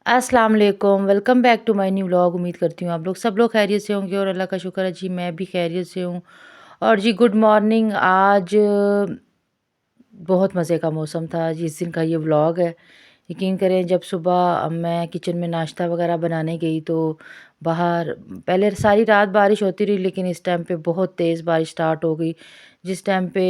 अस्सलाम वालेकुम, welcome back to my new vlog. उम्मीद करती हूँ आप लोग सब लोग खैरियत से होंगे और अल्लाह का शुक्र है जी मैं भी खैरियत से हूँ। और जी गुड मॉर्निंग। आज बहुत मज़े का मौसम था। जिस दिन का ये व्लॉग है, यकीन करें जब सुबह मैं किचन में नाश्ता वगैरह बनाने गई तो बाहर पहले सारी रात बारिश होती रही, लेकिन इस टाइम पे बहुत तेज़ बारिश स्टार्ट हो गई। जिस टाइम पे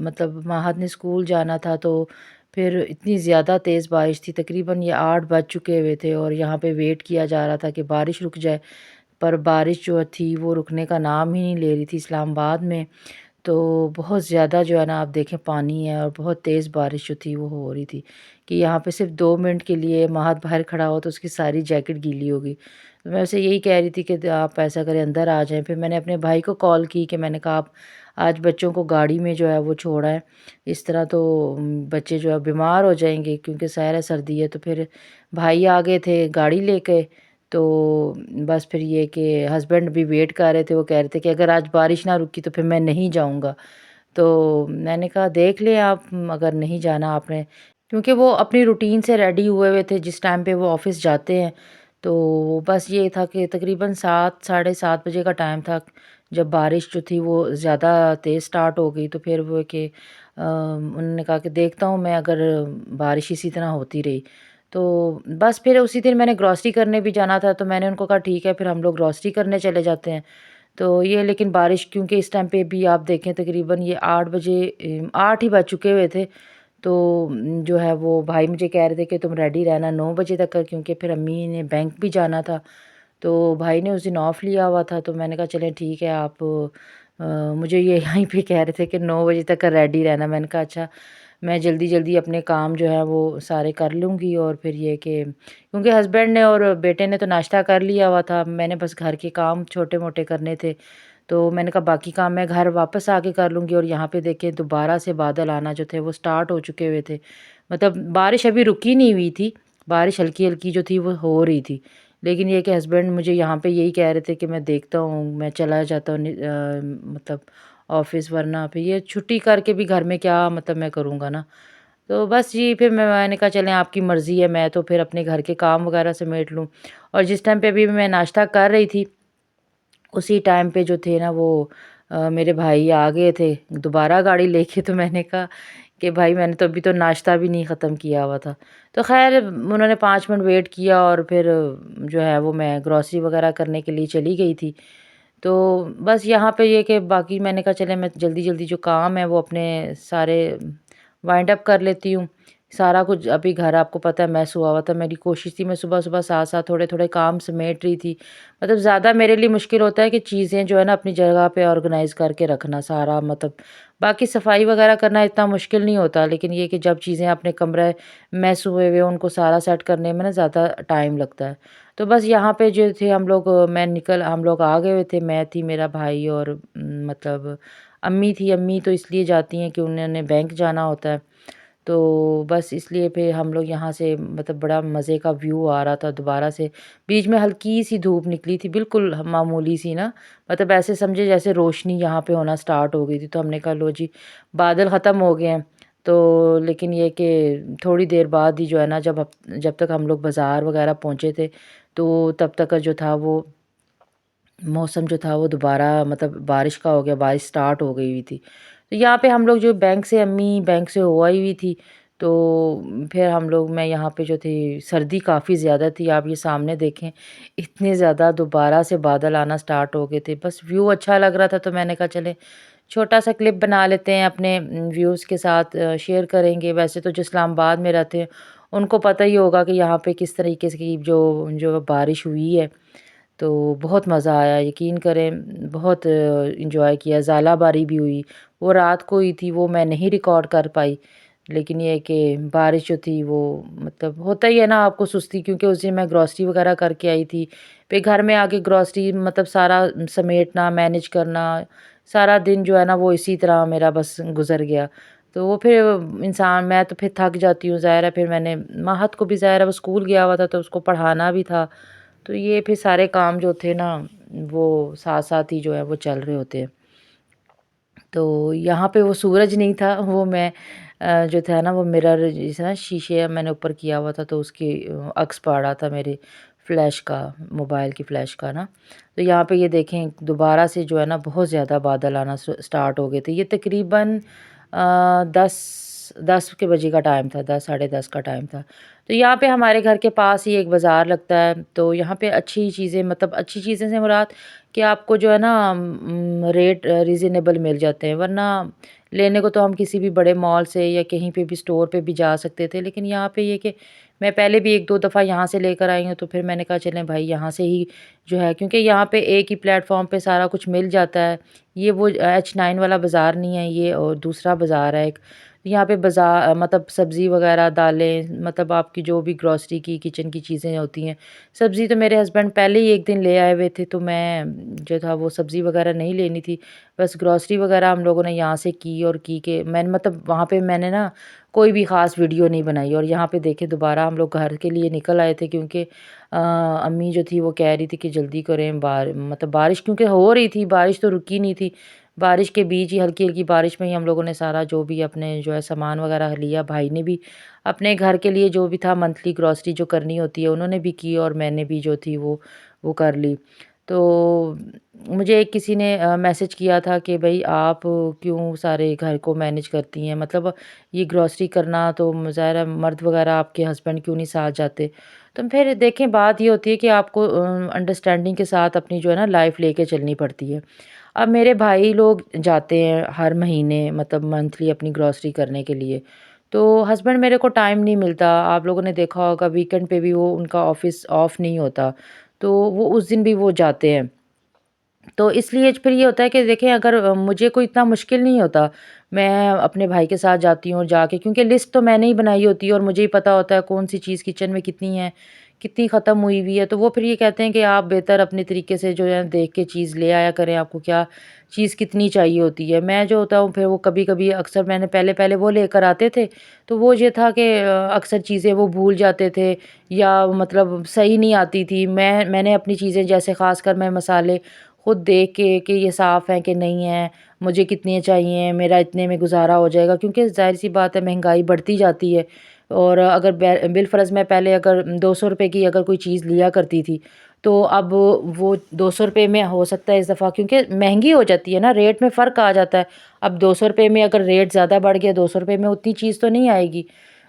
मतलब माहद ने स्कूल जाना था तो फिर इतनी ज़्यादा तेज़ बारिश थी, तकरीबन ये 8 बज चुके हुए थे और यहाँ पे वेट किया जा रहा था कि बारिश रुक जाए। पर बारिश जो थी वो रुकने का नाम ही नहीं ले रही थी इस्लामाबाद में। तो बहुत ज़्यादा जो है ना आप देखें पानी है और बहुत तेज़ बारिश जो थी वो हो रही थी कि यहाँ पे सिर्फ 2 मिनट के लिए महत बाहर खड़ा हो तो उसकी सारी जैकेट गीली होगी। तो मैं उसे यही कह रही थी कि आप ऐसा करें अंदर आ जाएँ। फिर मैंने अपने भाई को कॉल की कि मैंने कहा आप आज बच्चों को गाड़ी में जो है वो छोड़ आएँ। इस तरह तो बच्चे जो है बीमार हो जाएँगे क्योंकि ज़ाहिर है सर्दी है। तो फिर भाई आ गए थे गाड़ी लेके। तो बस फिर ये कि हस्बैंड भी वेट कर रहे थे, वो कह रहे थे कि अगर आज बारिश ना रुकी तो फिर मैं नहीं जाऊँगा। तो मैंने कहा देख लें आप, अगर नहीं जाना आपने, क्योंकि वो अपनी रूटीन से रेडी हुए हुए थे जिस टाइम पे वो ऑफ़िस जाते हैं। तो बस ये था कि तकरीबन 7 साढ़े 7 बजे का टाइम था जब बारिश जो थी वो ज़्यादा तेज़ स्टार्ट हो गई। तो फिर वो कि उन्होंने कहा कि देखता हूँ मैं अगर बारिश इसी तरह होती रही। तो बस फिर उसी दिन मैंने ग्रॉसरी करने भी जाना था तो मैंने उनको कहा ठीक है फिर हम लोग ग्रॉसरी करने चले जाते हैं। तो ये लेकिन बारिश क्योंकि इस टाइम पे भी आप देखें तकरीबन ये 8 बजे 8 ही बज चुके हुए थे। तो जो है वो भाई मुझे कह रहे थे कि तुम रेडी रहना 9 बजे तक का, क्योंकि फिर अम्मी ने बैंक भी जाना था। तो भाई ने उस दिन ऑफ लिया हुआ था तो मैंने कहा चलें ठीक है आप मुझे ये यहीं पे कह रहे थे कि 9 बजे तक का रेडी रहना। मैंने कहा अच्छा मैं जल्दी-जल्दी अपने काम जो है वो सारे कर लूँगी। और फिर ये कि क्योंकि हस्बैंड ने और बेटे ने तो नाश्ता कर लिया हुआ था, मैंने बस घर के काम छोटे-मोटे करने थे। तो मैंने कहा बाकी काम मैं घर वापस आके कर लूँगी। और यहाँ पे देखिए दोबारा से बादल आना जो थे वो स्टार्ट हो चुके हुए थे। मतलब बारिश अभी रुकी नहीं हुई थी, बारिश हल्की-हल्की जो थी वो हो रही थी। लेकिन ये कि हस्बैंड मुझे यहाँ पे यही कह रहे थे कि मैं देखता हूँ, मैं चला जाता हूँ मतलब ऑफ़िस, वरना फिर ये छुट्टी करके भी घर में क्या मतलब मैं करूँगा ना। तो बस जी फिर मैंने कहा चलें आपकी मर्ज़ी है, मैं तो फिर अपने घर के काम वगैरह समेट लूँ। और जिस टाइम पे अभी मैं नाश्ता कर रही थी, उसी टाइम पे जो थे ना वो मेरे भाई आ गए थे दोबारा गाड़ी लेके। तो मैंने कहा कि भाई मैंने तो अभी तो नाश्ता भी नहीं ख़त्म किया हुआ था। तो ख़ैर उन्होंने 5 मिनट वेट किया और फिर जो है वो मैं ग्रॉसरी वग़ैरह करने के लिए चली गई थी। तो बस यहाँ पे ये कि बाकी मैंने कहा चलें मैं जल्दी-जल्दी जो काम है वो अपने सारे वाइंड अप कर लेती हूँ। सारा कुछ अभी घर आपको पता है मेस हुआ हुआ था। मेरी कोशिश थी मैं सुबह-सुबह साथ-साथ थोड़े-थोड़े काम समेट रही थी। मतलब ज़्यादा मेरे लिए मुश्किल होता है कि चीज़ें जो है ना अपनी जगह पे ऑर्गेनाइज़ करके रखना सारा, मतलब बाकी सफाई वगैरह करना इतना मुश्किल नहीं होता, लेकिन ये कि जब चीज़ें अपने कमरे मेस हुए हुए उनको सारा सेट करने में ना ज़्यादा टाइम लगता है। तो बस यहाँ पे जो थे हम लोग हम लोग आ गए हुए थे, मैं थी, मेरा भाई और मतलब अम्मी थी। अम्मी तो इसलिए जाती हैं कि उन्होंने बैंक जाना होता है। तो बस इसलिए फिर हम लोग यहाँ से मतलब बड़ा मज़े का व्यू आ रहा था दोबारा से। बीच में हल्की-सी धूप निकली थी, बिल्कुल मामूली-सी ना, मतलब ऐसे समझे जैसे रोशनी यहाँ पे होना स्टार्ट हो गई थी। तो हमने कहा लो जी बादल ख़त्म हो गए हैं। तो लेकिन ये कि थोड़ी देर बाद ही जो है ना जब तक हम लोग बाज़ार वग़ैरह पहुँचे थे, तो तब तक का जो था वो मौसम जो था वो दोबारा मतलब बारिश का हो गया, बारिश स्टार्ट हो गई हुई थी। तो यहाँ पे हम लोग जो अम्मी बैंक से हो आई हुई थी। तो फिर हम लोग मैं यहाँ पे जो थी, सर्दी काफ़ी ज़्यादा थी, आप ये सामने देखें इतने ज़्यादा दोबारा से बादल आना स्टार्ट हो गए थे। बस व्यू अच्छा लग रहा था तो मैंने कहा चलें छोटा-सा क्लिप बना लेते हैं अपने व्यूज़ के साथ शेयर करेंगे। वैसे तो जो इस्लामाबाद में रहते हैं उनको पता ही होगा कि यहाँ पे किस तरीके से की जो जो बारिश हुई है। तो बहुत मज़ा आया, यकीन करें बहुत एंजॉय किया। ज़ालाबारी भी हुई, वो रात को ही थी, वो मैं नहीं रिकॉर्ड कर पाई। लेकिन ये है कि बारिश जो थी वो मतलब होता ही है ना आपको सुस्ती, क्योंकि उस दिन मैं ग्रॉसरी वगैरह करके आई थी। फिर घर में आके ग्रॉसरी मतलब सारा समेटना, मैनेज करना, सारा दिन जो है ना वो इसी तरह मेरा बस गुज़र गया। तो वो फिर इंसान मैं तो फिर थक जाती हूँ, ज़ाहिर है। फिर मैंने महत को भी, ज़ाहिर है वो स्कूल गया हुआ था तो उसको पढ़ाना भी था। तो ये फिर सारे काम जो थे ना वो साथ-साथ ही जो है वो चल रहे होते हैं। तो यहाँ पे वो सूरज नहीं था, वो मैं जो था ना वो मिरर जैसे ना शीशे मैंने ऊपर किया हुआ था तो उसकी अक्स पड़ा था मेरे फ्लैश का, मोबाइल की फ्लैश का ना। तो यहाँ पे ये देखें दोबारा से जो है ना बहुत ज़्यादा बादल आना स्टार्ट हो गए थे। ये तकरीबन 10 के बजे का टाइम था, 10 साढ़े 10 का टाइम था। तो यहाँ पे हमारे घर के पास ही एक बाज़ार लगता है, तो यहाँ पे अच्छी चीज़ें मतलब अच्छी चीज़ें से मुराद कि आपको जो है ना रेट रीज़नेबल मिल जाते हैं, वरना लेने को तो हम किसी भी बड़े मॉल से या कहीं पे भी स्टोर पे भी जा सकते थे। लेकिन यहाँ पे ये कि मैं पहले भी 1-2 दफ़ा यहाँ से लेकर आई हूँ, तो फिर मैंने कहा चलें भाई यहाँ से ही जो है, क्योंकि यहाँ पे एक ही प्लेटफ़ॉर्म पे सारा कुछ मिल जाता है। ये वो H9 वाला बाज़ार नहीं है ये, और दूसरा बाज़ार है एक। यहाँ पे मतलब सब्ज़ी वग़ैरह, दालें, मतलब आपकी जो भी ग्रॉसरी की, किचन की चीज़ें होती हैं। सब्ज़ी तो मेरे हस्बैंड पहले ही एक दिन ले आए हुए थे, तो मैं जो था वो सब्ज़ी वग़ैरह नहीं लेनी थी। बस ग्रॉसरी वग़ैरह हम लोगों ने यहाँ से की, और की के मैंने मतलब वहाँ पे मैंने ना कोई भी ख़ास वीडियो नहीं बनाई। और यहाँ पे देखें दोबारा हम लोग घर के लिए निकल आए थे, क्योंकि अम्मी जो थी वो कह रही थी कि जल्दी करें, मतलब बारिश क्योंकि हो रही थी, बारिश तो रुकी नहीं थी। बारिश के बीच ही हल्की-हल्की बारिश में ही हम लोगों ने सारा जो भी अपने जो है सामान वग़ैरह लिया। भाई ने भी अपने घर के लिए जो भी था मंथली ग्रॉसरी जो करनी होती है उन्होंने भी की, और मैंने भी जो थी वो कर ली। तो मुझे एक किसी ने मैसेज किया था कि भई आप क्यों सारे घर को मैनेज करती हैं? मतलब ये ग्रॉसरी करना तो ज़ाहिर है मर्द वग़ैरह आपके हस्बैंड क्यों नहीं साथ जाते? तो फिर देखें बात ये होती है कि आपको अंडरस्टैंडिंग के साथ अपनी जो है ना लाइफ़ लेके चलनी पड़ती है। अब मेरे भाई लोग जाते हैं हर महीने मतलब मंथली अपनी ग्रॉसरी करने के लिए। तो हस्बैंड मेरे को टाइम नहीं मिलता। आप लोगों ने देखा होगा वीकेंड पे भी वो उनका ऑफ़िस ऑफ नहीं होता। तो वो उस दिन भी वो जाते हैं। तो इसलिए फिर ये होता है कि देखिए अगर मुझे कोई इतना मुश्किल नहीं होता, मैं अपने भाई के साथ जाती हूँ और जाके, क्योंकि लिस्ट तो मैंने ही बनाई होती है और मुझे ही पता होता है कौन-सी चीज़ किचन में कितनी है, कितनी ख़त्म हुई हुई है। तो वो फिर ये कहते हैं कि आप बेहतर अपने तरीके से जो है देख के चीज़ ले आया करें, आपको क्या चीज़ कितनी चाहिए होती है। मैं जो होता हूँ फिर वो कभी-कभी अक्सर मैंने पहले-पहले वो लेकर आते थे, तो वो ये था कि अक्सर चीज़ें वो भूल जाते थे या मतलब सही नहीं आती थी। मैंने अपनी चीज़ें जैसे ख़ासकर मैं मसाले खुद देख के कि ये साफ़ हैं कि नहीं हैं, मुझे कितने चाहिए, मेरा इतने में गुज़ारा हो जाएगा, क्योंकि ज़ाहिर-सी बात है महँगाई बढ़ती जाती है। और अगर बिलफ़र्ज़ मैं पहले अगर ₹200 की अगर कोई चीज़ लिया करती थी, तो अब वो ₹200 में हो सकता है इस दफ़ा, क्योंकि महँगी हो जाती है ना, रेट में फ़र्क आ जाता है। अब ₹200 में अगर रेट ज़्यादा बढ़ गया, ₹200 में उतनी चीज़ तो नहीं आएगी।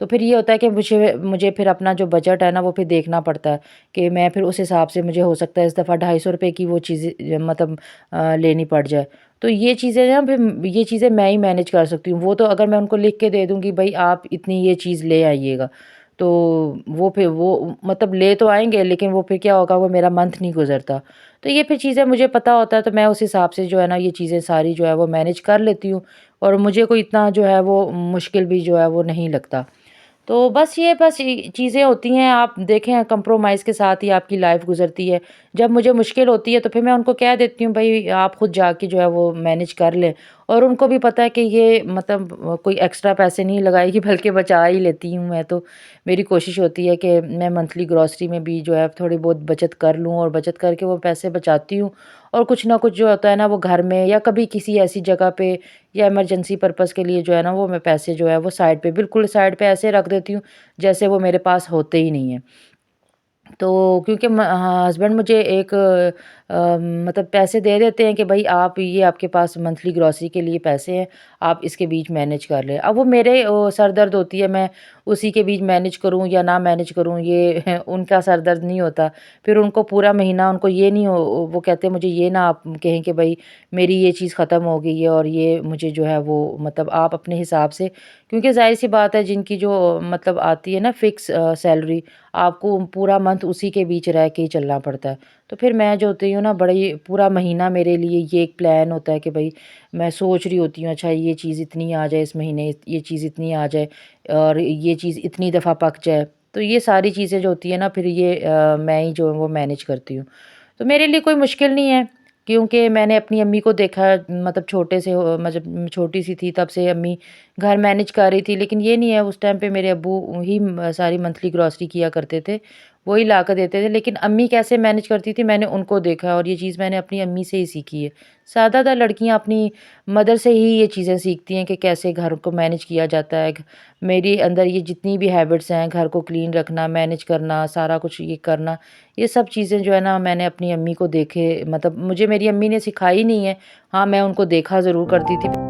तो फिर ये होता है कि मुझे मुझे फिर अपना जो बजट है ना वो फिर देखना पड़ता है कि मैं फिर उस हिसाब से, मुझे हो सकता है इस दफ़ा ₹250 की वो चीज़ें मतलब लेनी पड़ जाए। तो ये चीज़ें ना फिर ये चीज़ें मैं ही मैनेज कर सकती हूँ। वो तो अगर मैं उनको लिख के दे दूँगी भई आप इतनी ये चीज़ ले आइएगा, तो वो फिर वो मतलब ले तो आएँगे, लेकिन वो फिर क्या होगा, वो मेरा मंथ नहीं गुज़रता। तो ये फिर चीज़ें मुझे पता होता है, तो मैं उस हिसाब से जो है ना ये चीज़ें सारी जो है वो मैनेज कर लेती हूँ, और मुझे कोई इतना जो है वो मुश्किल भी जो है वो नहीं लगता। तो बस ये चीज़ें होती हैं, आप देखें कंप्रोमाइज़ के साथ ही आपकी लाइफ़ गुज़रती है। जब मुझे मुश्किल होती है तो फिर मैं उनको कह देती हूँ भई आप खुद जाके जो है वो मैनेज कर लें, और उनको भी पता है कि ये मतलब कोई एक्स्ट्रा पैसे नहीं लगाएगी बल्कि बचा ही लेती हूँ मैं तो। मेरी कोशिश होती है कि मैं मंथली ग्रॉसरी में भी जो है थोड़ी बहुत बचत कर लूँ, और बचत करके वो पैसे बचाती हूँ, और कुछ ना कुछ जो होता है ना वो घर में या कभी किसी ऐसी जगह पे या इमरजेंसी पर्पज़ के लिए जो है ना वो मैं पैसे जो है वो साइड पे, बिल्कुल साइड पे ऐसे रख देती हूँ जैसे वो मेरे पास होते ही नहीं हैं। तो क्योंकि हस्बैंड मुझे एक मतलब पैसे दे देते हैं कि भाई आप ये आपके पास मंथली ग्रॉसरी के लिए पैसे हैं, आप इसके बीच मैनेज कर लें। अब वो मेरे सर दर्द होती है, मैं उसी के बीच मैनेज करूँ या ना मैनेज करूँ, ये उनका सर दर्द नहीं होता। फिर उनको पूरा महीना उनको ये नहीं हो, वो कहते हैं मुझे ये ना आप कहें कि भाई मेरी ये चीज़ ख़त्म हो गई है और ये मुझे जो है वो मतलब आप अपने हिसाब से, क्योंकि ज़ाहिर-सी बात है जिनकी जो मतलब आती है ना फ़िक्स सैलरी, आपको पूरा मंथ उसी के बीच रह के ही चलना पड़ता है। तो फिर मैं जो होती हूँ ना बड़ी पूरा महीना मेरे लिए ये एक प्लान होता है कि भई मैं सोच रही होती हूँ अच्छा ये चीज़ इतनी आ जाए इस महीने, ये चीज़ इतनी आ जाए और ये चीज़ इतनी दफ़ा पक जाए। तो ये सारी चीज़ें जो होती हैं ना फिर ये मैं ही जो है वो मैनेज करती हूँ। तो मेरे लिए कोई मुश्किल नहीं है, क्योंकि मैंने अपनी अम्मी को देखा है, मतलब छोटे से मतलब छोटी-सी थी तब से अम्मी घर मैनेज कर रही थी, लेकिन ये नहीं है उस टाइम पे मेरे अब्बू ही सारी मंथली ग्रॉसरी किया करते थे। वही लाकर देते थे। लेकिन अम्मी कैसे मैनेज करती थी मैंने उनको देखा है और ये चीज़ मैंने अपनी अम्मी से ही सीखी है। ज़्यादातर लड़कियाँ अपनी मदर से ही ये चीज़ें सीखती हैं कि कैसे घर को मैनेज किया जाता है। मेरे अंदर ये जितनी भी हैबिट्स हैं, घर को क्लीन रखना, मैनेज करना, सारा कुछ ये करना, ये सब चीज़ें जो है ना मैंने अपनी अम्मी को देखे मतलब मुझे मेरी अम्मी ने सिखाई नहीं है। हाँ, मैं उनको देखा ज़रूर करती थी।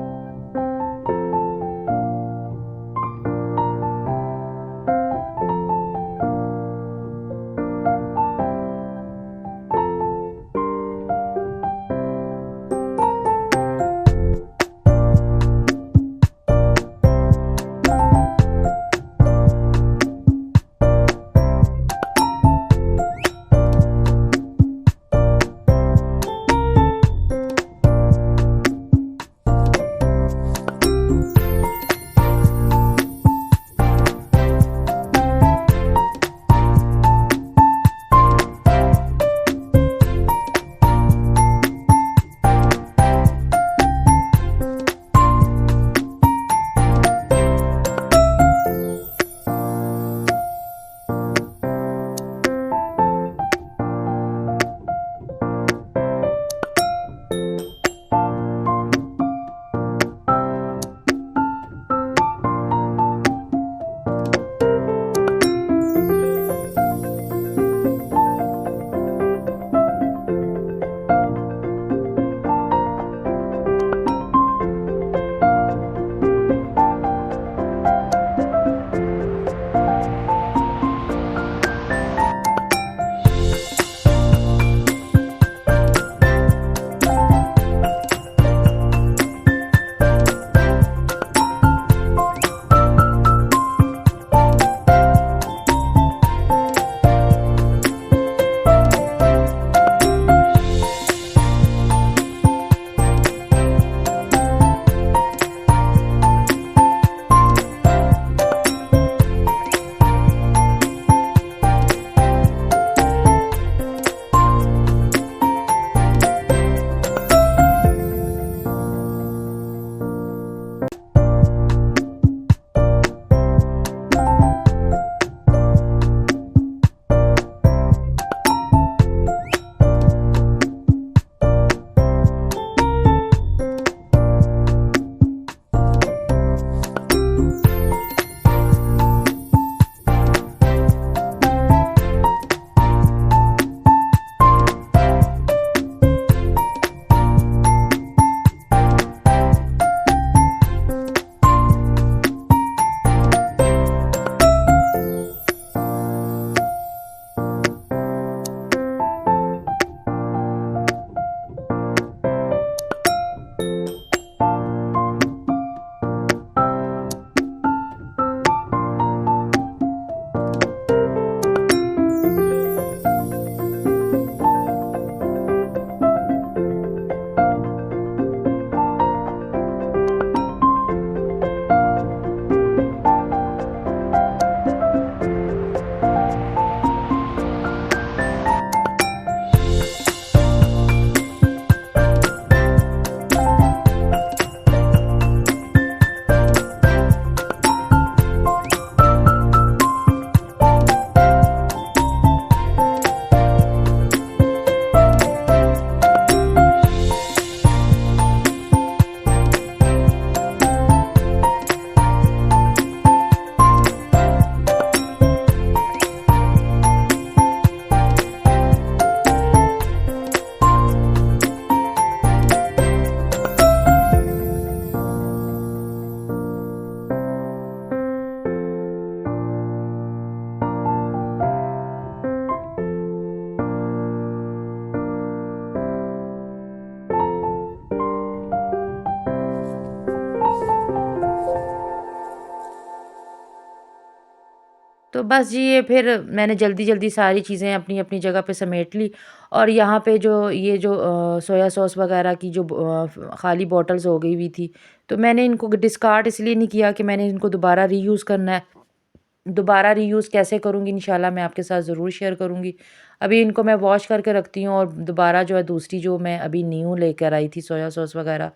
तो बस जी ये फिर मैंने जल्दी-जल्दी सारी चीज़ें अपनी-अपनी जगह पे समेट ली और यहाँ पे जो ये जो सोया सॉस वगैरह की जो खाली बॉटल्स हो गई हुई थी, तो मैंने इनको डिस्कार्ड इसलिए नहीं किया कि मैंने इनको दोबारा रीयूज़ करना है। दोबारा रीयूज़ कैसे करूँगी इंशाल्लाह मैं आपके साथ ज़रूर शेयर करूँगी। अभी इनको मैं वॉश करके रखती हूँ और दोबारा जो है दूसरी जो मैं अभी न्यू लेकर आई थी सोया सॉस वगैरह,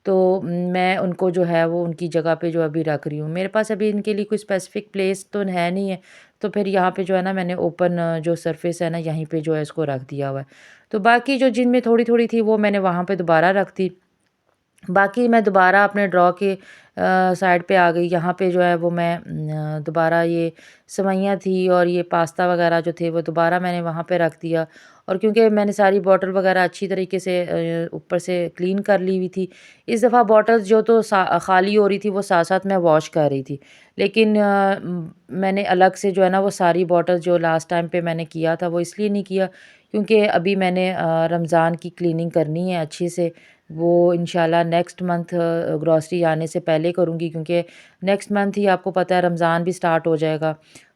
तो मैं उनको जो है वो उनकी जगह पे जो अभी रख रही हूँ। मेरे पास अभी इनके लिए कोई स्पेसिफ़िक प्लेस तो है नहीं है, तो फिर यहाँ पे जो है ना मैंने ओपन जो सरफ़ेस है ना यहीं पे जो है इसको रख दिया हुआ है। तो बाकी जो जिनमें थोड़ी-थोड़ी थी वो मैंने वहाँ पे दोबारा रख दी। बाकी मैं दोबारा अपने ड्रॉ के साइड पे आ गई। यहाँ पे जो है वो मैं दोबारा ये सेवइयाँ थी और ये पास्ता वगैरह जो थे वो दोबारा मैंने वहाँ पे रख दिया। और क्योंकि मैंने सारी बॉटल वगैरह अच्छी तरीके से ऊपर से क्लीन कर ली हुई थी। इस दफ़ा बॉटल्स जो तो खाली हो रही थी वो साथ-साथ मैं वॉश कर रही थी। लेकिन मैंने अलग से जो है ना वो सारी बॉटल्स जो लास्ट टाइम पे मैंने किया था वो इसलिए नहीं किया क्योंकि अभी मैंने रमज़ान की क्लीनिंग करनी है अच्छे से। वो इंशाल्लाह नेक्स्ट मंथ ग्रॉसरी आने से पहले करूँगी क्योंकि नेक्स्ट मंथ ही आपको पता है रमज़ान भी स्टार्ट हो जाएगा।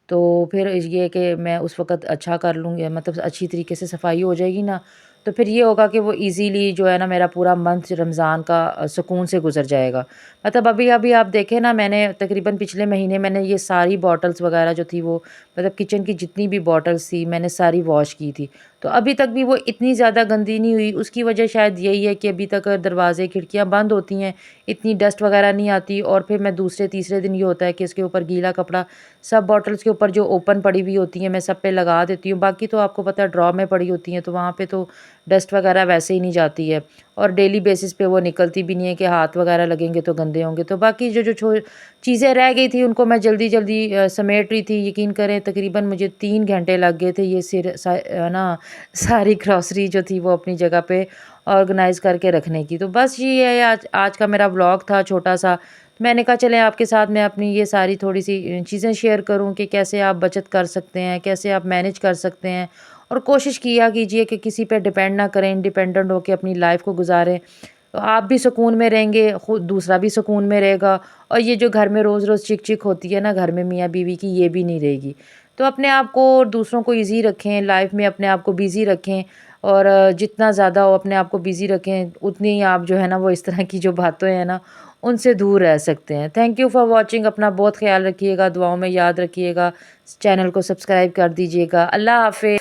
तो फिर ये कि मैं उस वक़्त अच्छा कर लूँगी, मतलब अच्छी तरीके से सफाई हो जाएगी ना, तो फिर ये होगा कि वो ईज़िली जो है ना मेरा पूरा मंथ रमज़ान का सुकून से गुज़र जाएगा। मतलब अभी-अभी आप देखें ना, मैंने तकरीबन पिछले महीने मैंने ये सारी बॉटल्स वग़ैरह जो थी वो, मतलब किचन की जितनी भी बॉटल्स थी मैंने सारी वॉश की थी। तो अभी तक भी वो इतनी ज़्यादा गंदी नहीं हुई। उसकी वजह शायद यही है कि अभी तक दरवाज़े खिड़कियाँ बंद होती हैं, इतनी डस्ट वग़ैरह नहीं आती। और फिर मैं दूसरे तीसरे दिन ये होता है कि इसके ऊपर गीला कपड़ा सब बॉटल्स के ऊपर जो ओपन पड़ी हुई होती हैं मैं सब पे लगा देती हूँ। बाकी तो आपको पता है ड्रॉ में पड़ी होती हैं तो वहाँ पे तो डस्ट वग़ैरह वैसे ही नहीं जाती है। और डेली बेसिस पे वो निकलती भी नहीं है कि हाथ वग़ैरह लगेंगे तो गंदे होंगे। तो बाकी जो-जो चीज़ें रह गई थी उनको मैं जल्दी-जल्दी समेट रही थी। यकीन करें तकरीबन मुझे 3 घंटे लग गए थे ये ना सारी ग्रॉसरी जो थी वो अपनी जगह पे ऑर्गेनाइज़ करके रखने की। तो बस ये है आज आज का मेरा व्लॉग था छोटा-सा। मैंने कहा चलें आपके साथ मैं अपनी ये सारी थोड़ी-सी चीज़ें शेयर करूँ कि कैसे आप बचत कर सकते हैं, कैसे आप मैनेज कर सकते हैं। और कोशिश किया कीजिए कि किसी पे डिपेंड ना करें, इंडिपेंडेंट होके अपनी लाइफ़ को गुज़ारें। तो आप भी सुकून में रहेंगे, खुद दूसरा भी सुकून में रहेगा। और ये जो घर में रोज़-रोज़ चिक-चिक होती है ना घर में मियाँ-बीवी की, ये भी नहीं रहेगी। तो अपने आप को और दूसरों को ईज़ी रखें, लाइफ़ में अपने आप को बिज़ी रखें। और जितना ज़्यादा हो अपने आप को बिज़ी रखें, उतनी ही आप जो है ना वो इस तरह की जो बातें हैं ना, उनसे दूर रह सकते हैं। Thank you for watching. अपना बहुत ख़्याल रखिएगा, दुआओं में याद रखिएगा। चैनल को सब्सक्राइब कर दीजिएगा। अल्लाह हाफ़िज़।